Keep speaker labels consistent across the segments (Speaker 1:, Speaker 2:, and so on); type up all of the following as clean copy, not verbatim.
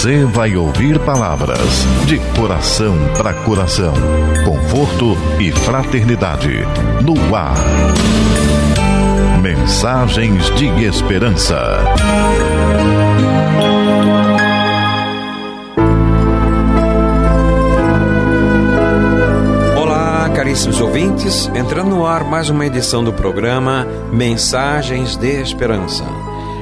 Speaker 1: Você vai ouvir palavras de coração para coração, conforto e fraternidade, no ar. Mensagens de Esperança.
Speaker 2: Olá, caríssimos ouvintes, entrando no ar mais uma edição do programa Mensagens de Esperança.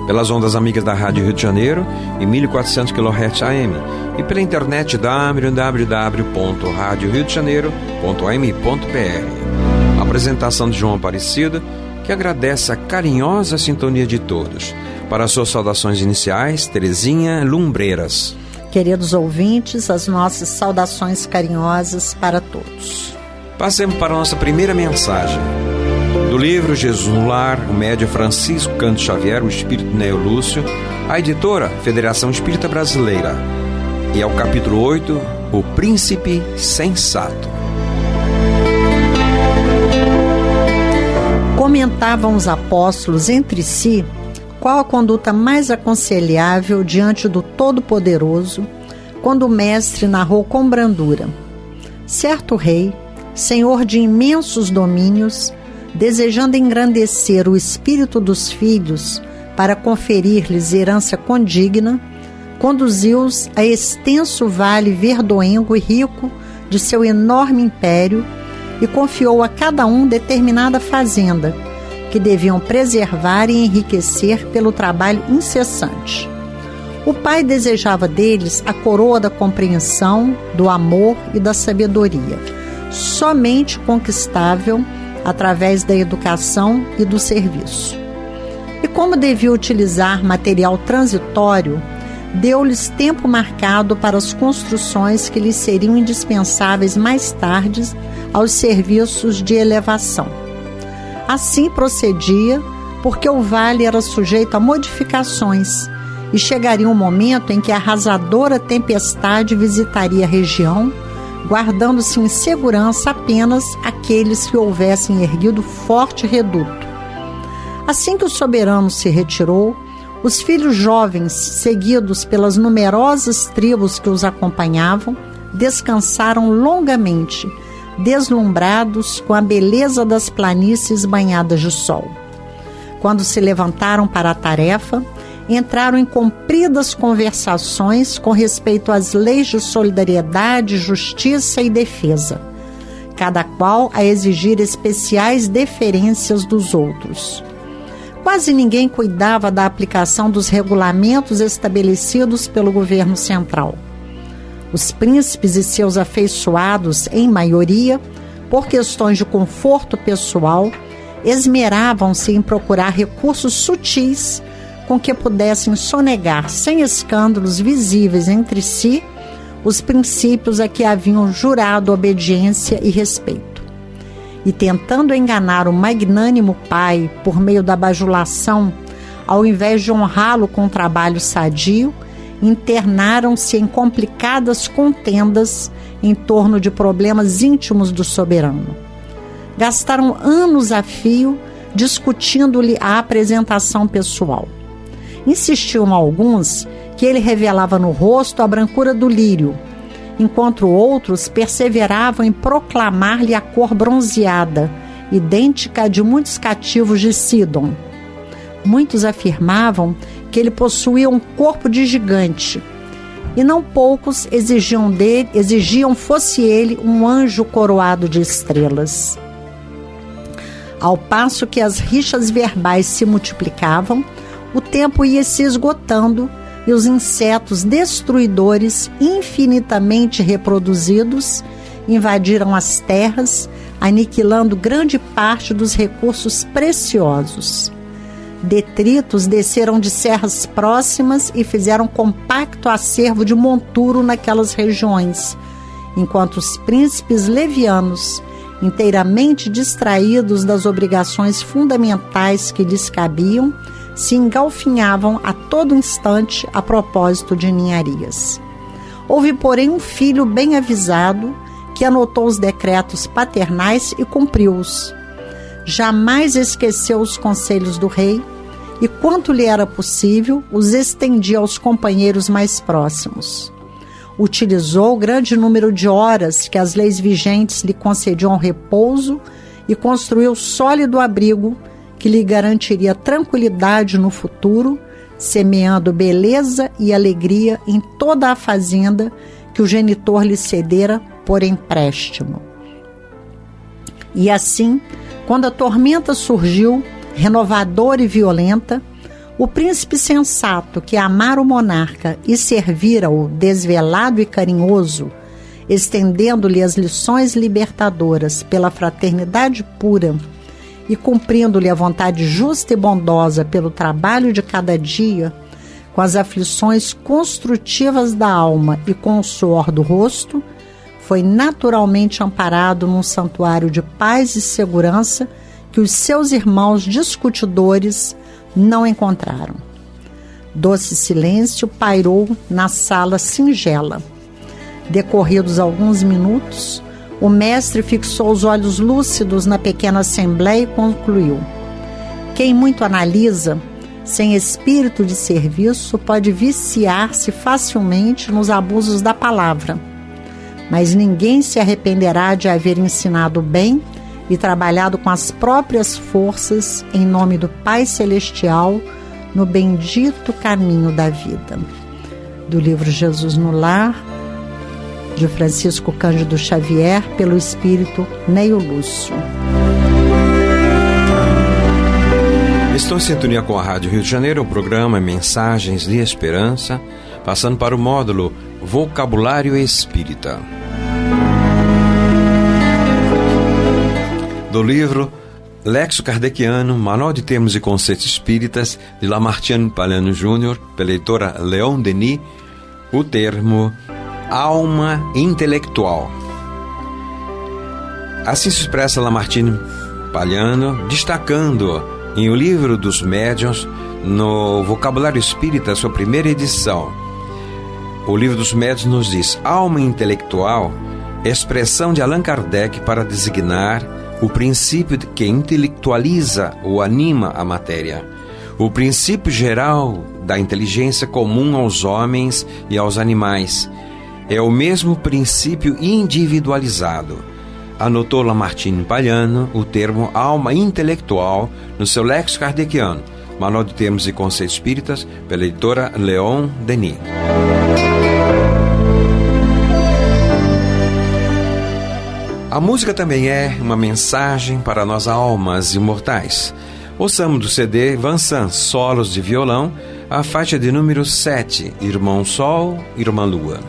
Speaker 2: Pelas ondas amigas da Rádio Rio de Janeiro, em 1400 kHz AM, e pela internet www.radioriodejaneiro.am.br. Apresentação de João Aparecido, que agradece a carinhosa sintonia de todos. Para suas saudações iniciais, Terezinha Lumbreiras.
Speaker 3: Queridos ouvintes, as nossas saudações carinhosas para todos.
Speaker 2: Passemos para a nossa primeira mensagem. Do livro Jesus no Lar, o médium Francisco Cândido Xavier, o espírito Neo Lúcio, a editora Federação Espírita Brasileira. E ao capítulo 8, o Príncipe Sensato.
Speaker 3: Comentavam os apóstolos entre si qual a conduta mais aconselhável diante do Todo-Poderoso, quando o mestre narrou com brandura: certo rei, senhor de imensos domínios, desejando engrandecer o espírito dos filhos para conferir-lhes herança condigna, conduziu-os a extenso vale verdoengo e rico de seu enorme império e confiou a cada um determinada fazenda, que deviam preservar e enriquecer pelo trabalho incessante. O pai desejava deles a coroa da compreensão, do amor e da sabedoria, somente conquistável através da educação e do serviço. E como devia utilizar material transitório, deu-lhes tempo marcado para as construções que lhes seriam indispensáveis mais tarde aos serviços de elevação. Assim procedia, porque o vale era sujeito a modificações e chegaria um momento em que a arrasadora tempestade visitaria a região, guardando-se em segurança apenas aqueles que houvessem erguido forte reduto. Assim que o soberano se retirou, os filhos jovens, seguidos pelas numerosas tribos que os acompanhavam, descansaram longamente, deslumbrados com a beleza das planícies banhadas de sol. Quando se levantaram para a tarefa, entraram em compridas conversações com respeito às leis de solidariedade, justiça e defesa, cada qual a exigir especiais deferências dos outros. Quase ninguém cuidava da aplicação dos regulamentos estabelecidos pelo governo central. Os príncipes e seus afeiçoados, em maioria, por questões de conforto pessoal, esmeravam-se em procurar recursos sutis com que pudessem sonegar, sem escândalos visíveis entre si, os princípios a que haviam jurado obediência e respeito. E tentando enganar o magnânimo pai por meio da bajulação, ao invés de honrá-lo com trabalho sadio, internaram-se em complicadas contendas em torno de problemas íntimos do soberano. Gastaram anos a fio discutindo-lhe a apresentação pessoal. Insistiam alguns que ele revelava no rosto a brancura do lírio, enquanto outros perseveravam em proclamar-lhe a cor bronzeada, idêntica à de muitos cativos de Sidom. Muitos afirmavam que ele possuía um corpo de gigante, e não poucos exigiam fosse ele um anjo coroado de estrelas. Ao passo que as rixas verbais se multiplicavam, o tempo ia se esgotando e os insetos destruidores, infinitamente reproduzidos, invadiram as terras, aniquilando grande parte dos recursos preciosos. Detritos desceram de serras próximas e fizeram compacto acervo de monturo naquelas regiões, enquanto os príncipes levianos, inteiramente distraídos das obrigações fundamentais que lhes cabiam, se engalfinhavam a todo instante a propósito de ninharias. Houve, porém, um filho bem avisado que anotou os decretos paternais e cumpriu-os. Jamais esqueceu os conselhos do rei e, quanto lhe era possível, os estendia aos companheiros mais próximos. Utilizou o grande número de horas que as leis vigentes lhe concediam repouso e construiu sólido abrigo que lhe garantiria tranquilidade no futuro, semeando beleza e alegria em toda a fazenda que o genitor lhe cedera por empréstimo. E assim, quando a tormenta surgiu, renovadora e violenta, o príncipe sensato que amara o monarca e servira-o desvelado e carinhoso, estendendo-lhe as lições libertadoras pela fraternidade pura e cumprindo-lhe a vontade justa e bondosa pelo trabalho de cada dia, com as aflições construtivas da alma e com o suor do rosto, foi naturalmente amparado num santuário de paz e segurança que os seus irmãos discutidores não encontraram. Doce silêncio pairou na sala singela. Decorridos alguns minutos, o mestre fixou os olhos lúcidos na pequena assembleia e concluiu: quem muito analisa, sem espírito de serviço, pode viciar-se facilmente nos abusos da palavra, mas ninguém se arrependerá de haver ensinado bem e trabalhado com as próprias forças em nome do Pai Celestial no bendito caminho da vida. Do livro Jesus no Lar, de Francisco Cândido Xavier, pelo espírito Neio Lúcio.
Speaker 2: Estou em sintonia com a Rádio Rio de Janeiro, o programa Mensagens de Esperança, passando para o módulo Vocabulário Espírita. Do livro Lexo Kardeciano, Manual de Termos e Conceitos Espíritas, de Lamartine Palhano Jr., pela editora Leon Denis, o termo alma intelectual. Assim se expressa Lamartine Palhano, destacando em O Livro dos Médiuns, no Vocabulário Espírita, sua primeira edição. O Livro dos Médiuns nos diz: alma intelectual, expressão de Allan Kardec para designar o princípio que intelectualiza ou anima a matéria, o princípio geral da inteligência comum aos homens e aos animais. É o mesmo princípio individualizado. Anotou Lamartine Palhano o termo alma intelectual no seu Lexo Kardeciano, Manual de Termos e Conceitos Espíritas, pela editora Leon Denis. A música também é uma mensagem para nós almas imortais. Ouçamos do CD Vansan, solos de violão, a faixa de número 7, Irmão Sol, Irmã Lua.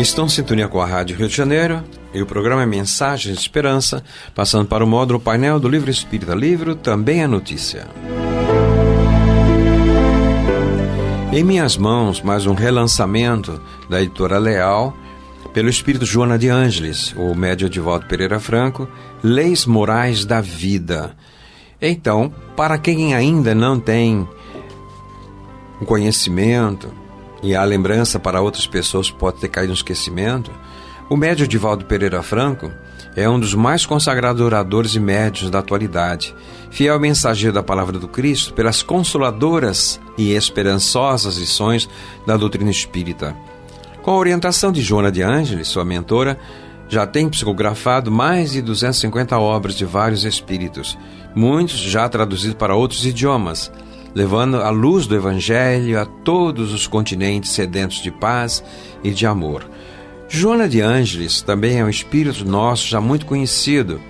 Speaker 2: Estão em sintonia com a Rádio Rio de Janeiro e o programa é Mensagens de Esperança, passando para o módulo painel do Livro Espírita, livro Também é Notícia. Em minhas mãos, mais um relançamento da editora Leal, pelo espírito Joana de Ângeles, o médium Edivaldo Pereira Franco, Leis Morais da Vida. Então, para quem ainda não tem um conhecimento, e a lembrança para outras pessoas pode ter caído no esquecimento, o médium Edivaldo Pereira Franco é um dos mais consagrados oradores e médiuns da atualidade, fiel mensageiro da palavra do Cristo pelas consoladoras e esperançosas lições da doutrina espírita. Com a orientação de Joana de Ângeles, sua mentora, já tem psicografado mais de 250 obras de vários espíritos, muitos já traduzidos para outros idiomas, levando a luz do Evangelho a todos os continentes sedentos de paz e de amor. Joana de Ângeles também é um espírito nosso já muito conhecido,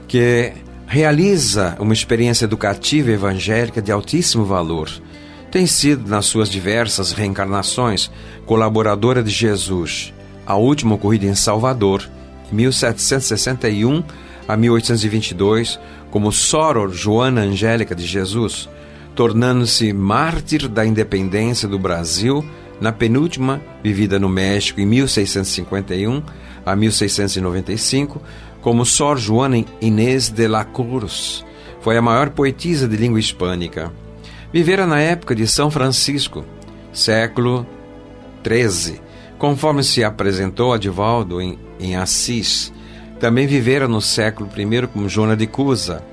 Speaker 2: que realiza uma experiência educativa e evangélica de altíssimo valor. Tem sido, nas suas diversas reencarnações, colaboradora de Jesus, a última ocorrida em Salvador, em 1761 a 1822, como Soror Joana Angélica de Jesus, tornando-se mártir da independência do Brasil na penúltima vivida no México em 1651 a 1695, como Sor Juana Inês de la Cruz. Foi a maior poetisa de língua hispânica. Vivera na época de São Francisco, século XIII, conforme se apresentou a Edivaldo em Assis. Também vivera no século I como Joana de Cusa,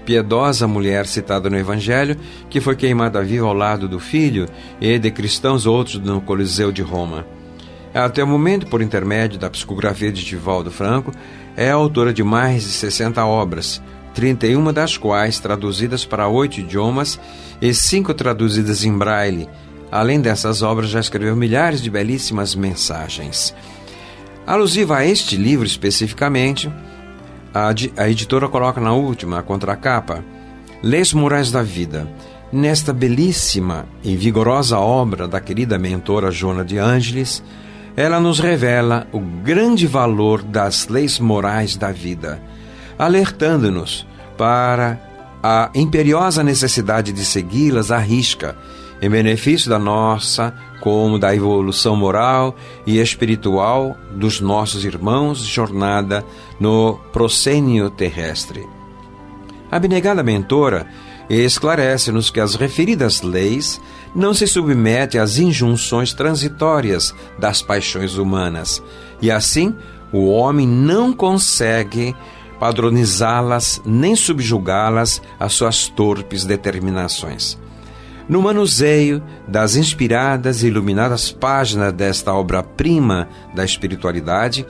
Speaker 2: piedosa mulher citada no Evangelho, que foi queimada viva ao lado do filho e de cristãos outros no Coliseu de Roma. Até o momento, por intermédio da psicografia de Edivaldo Franco, é autora de mais de 60 obras, 31 das quais traduzidas para 8 idiomas e 5 traduzidas em braille. Além dessas obras, já escreveu milhares de belíssimas mensagens. Alusiva a este livro especificamente, a editora coloca na última, a contracapa, Leis Morais da Vida. Nesta belíssima e vigorosa obra da querida mentora Joana de Ângeles, ela nos revela o grande valor das leis morais da vida, alertando-nos para a imperiosa necessidade de segui-las à risca, em benefício da nossa, como da evolução moral e espiritual dos nossos irmãos de jornada no proscênio terrestre. A abnegada mentora esclarece-nos que as referidas leis não se submetem às injunções transitórias das paixões humanas, e assim o homem não consegue padronizá-las nem subjugá-las às suas torpes determinações. No manuseio das inspiradas e iluminadas páginas desta obra-prima da espiritualidade,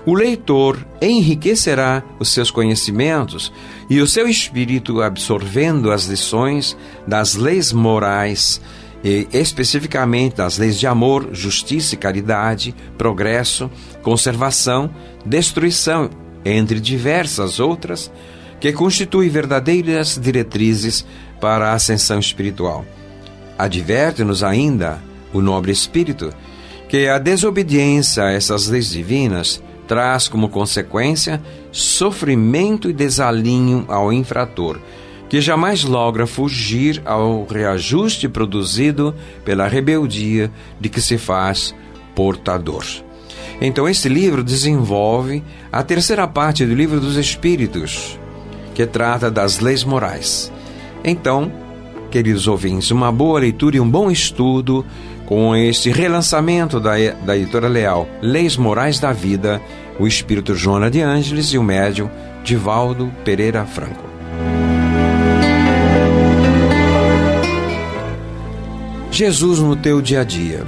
Speaker 2: o leitor enriquecerá os seus conhecimentos e o seu espírito absorvendo as lições das leis morais e especificamente das leis de amor, justiça e caridade, progresso, conservação, destruição, entre diversas outras, que constituem verdadeiras diretrizes para a ascensão espiritual. Adverte-nos ainda o nobre espírito que a desobediência a essas leis divinas traz como consequência sofrimento e desalinho ao infrator, que jamais logra fugir ao reajuste produzido pela rebeldia de que se faz portador. Então este livro desenvolve a terceira parte do Livro dos Espíritos, que trata das leis morais. Então, queridos ouvintes, uma boa leitura e um bom estudo com este relançamento da editora Leal, Leis Morais da Vida, o espírito Joana de Ângeles e o médium Edivaldo Pereira Franco. Jesus no teu dia a dia.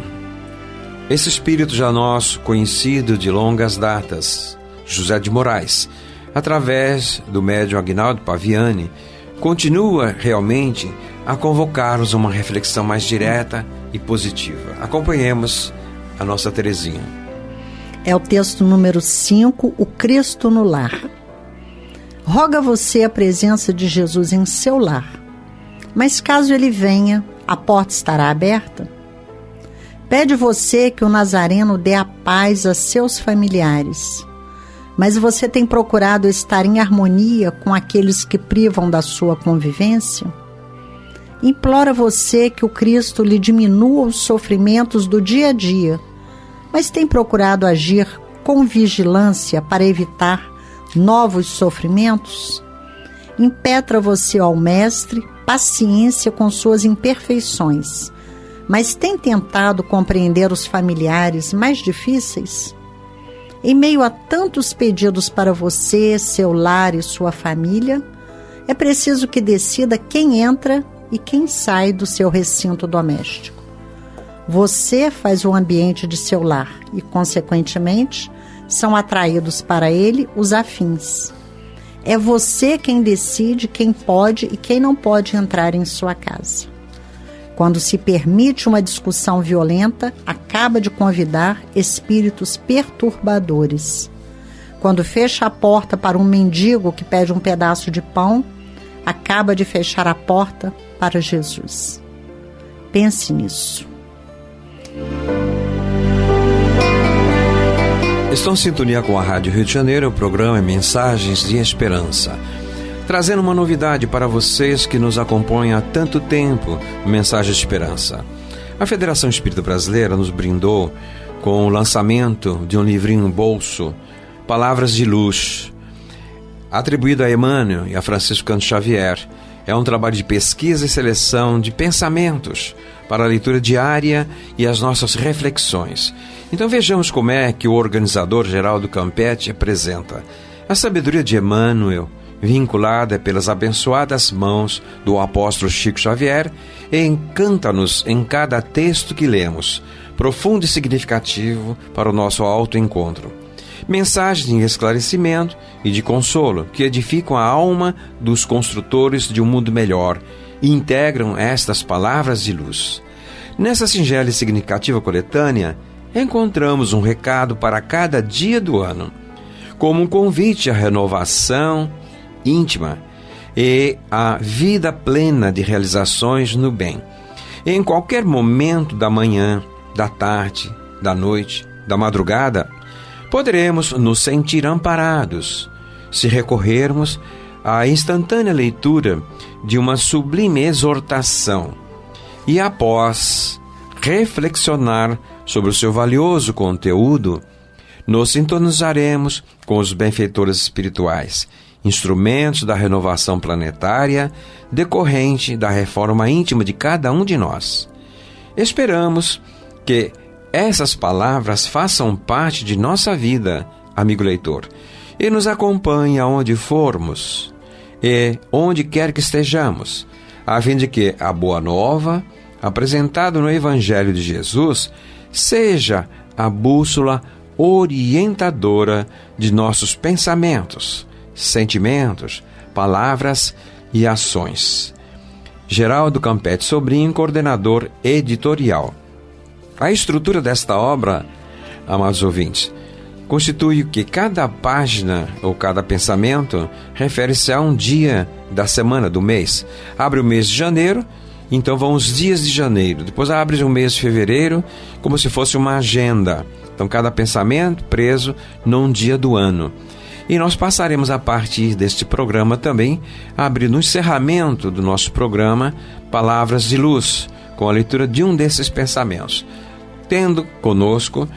Speaker 2: Esse espírito já nosso, conhecido de longas datas, José de Moraes, através do médium Aguinaldo Paviani, continua realmente a convocar-nos a uma reflexão mais direta e positiva. Acompanhemos a nossa Terezinha.
Speaker 3: É o texto número 5, o Cristo no lar. Roga você a presença de Jesus em seu lar, mas caso ele venha, a porta estará aberta? Pede você que o Nazareno dê a paz a seus familiares. Mas você tem procurado estar em harmonia com aqueles que privam da sua convivência? Implora você que o Cristo lhe diminua os sofrimentos do dia a dia, mas tem procurado agir com vigilância para evitar novos sofrimentos? Impetra você ao Mestre paciência com suas imperfeições, mas tem tentado compreender os familiares mais difíceis? Em meio a tantos pedidos para você, seu lar e sua família, é preciso que decida quem entra e quem sai do seu recinto doméstico. Você faz o ambiente de seu lar e, consequentemente, são atraídos para ele os afins. É você quem decide quem pode e quem não pode entrar em sua casa. Quando se permite uma discussão violenta, acaba de convidar espíritos perturbadores. Quando fecha a porta para um mendigo que pede um pedaço de pão, acaba de fechar a porta para Jesus. Pense nisso.
Speaker 2: Estão em sintonia com a Rádio Rio de Janeiro, o programa Mensagens de Esperança, trazendo uma novidade para vocês que nos acompanham há tanto tempo, Mensagens de Esperança. A Federação Espírita Brasileira nos brindou com o lançamento de um livrinho bolso, Palavras de Luz, atribuído a Emmanuel e a Francisco Cândido Xavier. É um trabalho de pesquisa e seleção de pensamentos para a leitura diária e as nossas reflexões. Então vejamos como é que o organizador Geraldo Campetti apresenta a sabedoria de Emmanuel, vinculada pelas abençoadas mãos do apóstolo Chico Xavier, e encanta-nos em cada texto que lemos, profundo e significativo para o nosso autoencontro. Mensagens de esclarecimento e de consolo que edificam a alma dos construtores de um mundo melhor e integram estas palavras de luz. Nessa singela e significativa coletânea, encontramos um recado para cada dia do ano, como um convite à renovação íntima e à vida plena de realizações no bem. Em qualquer momento da manhã, da tarde, da noite, da madrugada, poderemos nos sentir amparados se recorrermos à instantânea leitura de uma sublime exortação e, após reflexionar sobre o seu valioso conteúdo, nos sintonizaremos com os benfeitores espirituais, instrumentos da renovação planetária decorrente da reforma íntima de cada um de nós. Esperamos que essas palavras façam parte de nossa vida, amigo leitor, e nos acompanhem aonde formos e onde quer que estejamos, a fim de que a Boa Nova, apresentada no Evangelho de Jesus, seja a bússola orientadora de nossos pensamentos, sentimentos, palavras e ações. Geraldo Campetti Sobrinho, coordenador editorial. A estrutura desta obra, amados ouvintes, constitui que cada página ou cada pensamento refere-se a um dia da semana, do mês. Abre o mês de janeiro, então vão os dias de janeiro. Depois abre o mês de fevereiro, como se fosse uma agenda. Então cada pensamento preso num dia do ano. E nós passaremos a partir deste programa também a abrir no encerramento do nosso programa Palavras de Luz, com a leitura de um desses pensamentos, tendo conosco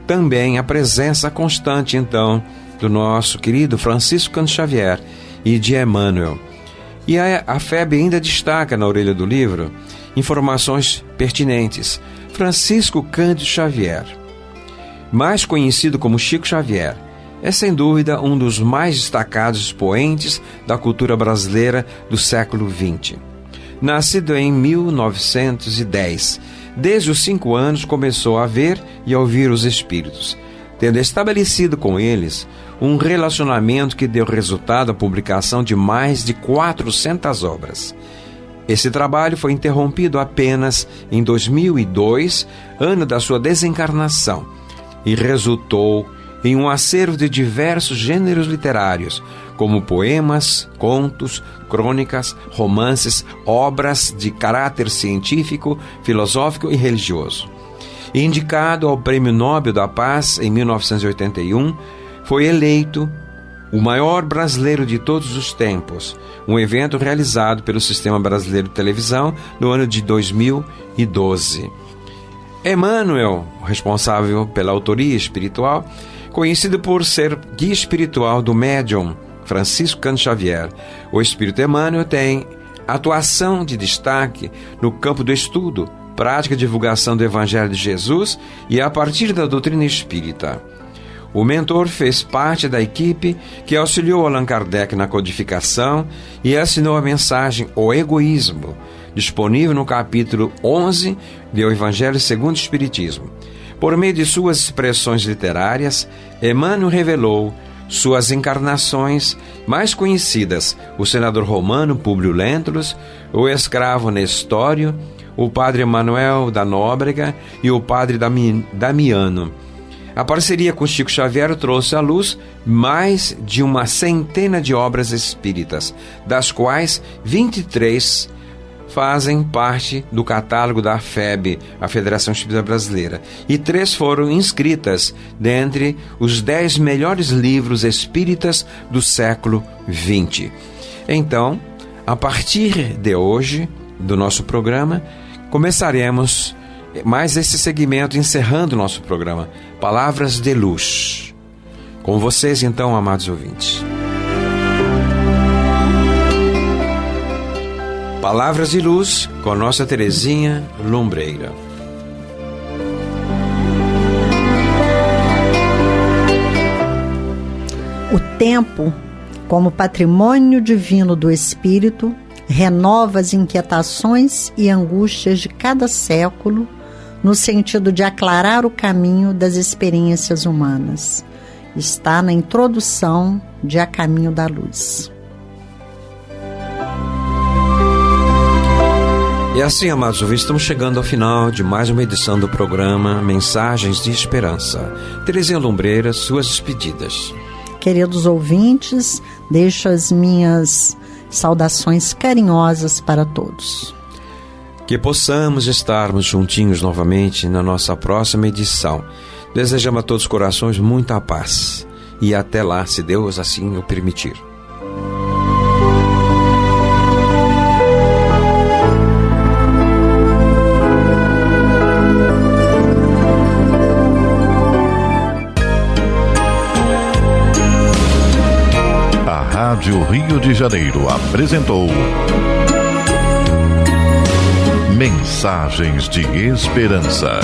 Speaker 2: também a presença constante, então, do nosso querido Francisco Cândido Xavier e de Emmanuel. E a FEB ainda destaca na orelha do livro informações pertinentes. Francisco Cândido Xavier, mais conhecido como Chico Xavier, é sem dúvida um dos mais destacados expoentes da cultura brasileira do século XX. Nascido em 1910, desde os 5 anos começou a ver e a ouvir os espíritos, tendo estabelecido com eles um relacionamento que deu resultado à publicação de mais de 400 obras. Esse trabalho foi interrompido apenas em 2002, ano da sua desencarnação, e resultou em um acervo de diversos gêneros literários, como poemas, contos, crônicas, romances, obras de caráter científico, filosófico e religioso. e indicado ao Prêmio Nobel da Paz em 1981, foi eleito o maior brasileiro de todos os tempos, um evento realizado pelo Sistema Brasileiro de Televisão no ano de 2012. Emmanuel, responsável pela autoria espiritual, conhecido por ser guia espiritual do médium Francisco Cândido Xavier, o Espírito Emmanuel tem atuação de destaque no campo do estudo, prática e divulgação do Evangelho de Jesus e a partir da doutrina espírita. O mentor fez parte da equipe que auxiliou Allan Kardec na codificação e assinou a mensagem O Egoísmo, disponível no capítulo 11 do Evangelho segundo o Espiritismo. Por meio de suas expressões literárias, Emmanuel revelou suas encarnações mais conhecidas: o senador romano Públio Lentulus, o escravo Nestório, o padre Emanuel da Nóbrega e o padre Damiano. A parceria com Chico Xavier trouxe à luz mais de uma centena de obras espíritas, das quais 23 fazem parte do catálogo da FEB, a Federação Espírita Brasileira, e 3 foram inscritas dentre os 10 melhores livros espíritas do século XX. Então, a partir de hoje, do nosso programa, começaremos mais esse segmento, encerrando o nosso programa, Palavras de Luz. Com vocês, então, amados ouvintes. Palavras de Luz com nossa Terezinha Lombreira.
Speaker 3: O tempo, como patrimônio divino do Espírito, renova as inquietações e angústias de cada século, no sentido de aclarar o caminho das experiências humanas. Está na introdução de A Caminho da Luz.
Speaker 2: E assim, amados ouvintes, estamos chegando ao final de mais uma edição do programa Mensagens de Esperança. Terezinha Lombreira, suas despedidas.
Speaker 3: Queridos ouvintes, deixo as minhas saudações carinhosas para todos.
Speaker 2: Que possamos estarmos juntinhos novamente na nossa próxima edição. Desejamos a todos os corações muita paz. E até lá, se Deus assim o permitir.
Speaker 1: A Rádio Rio de Janeiro apresentou Mensagens de Esperança.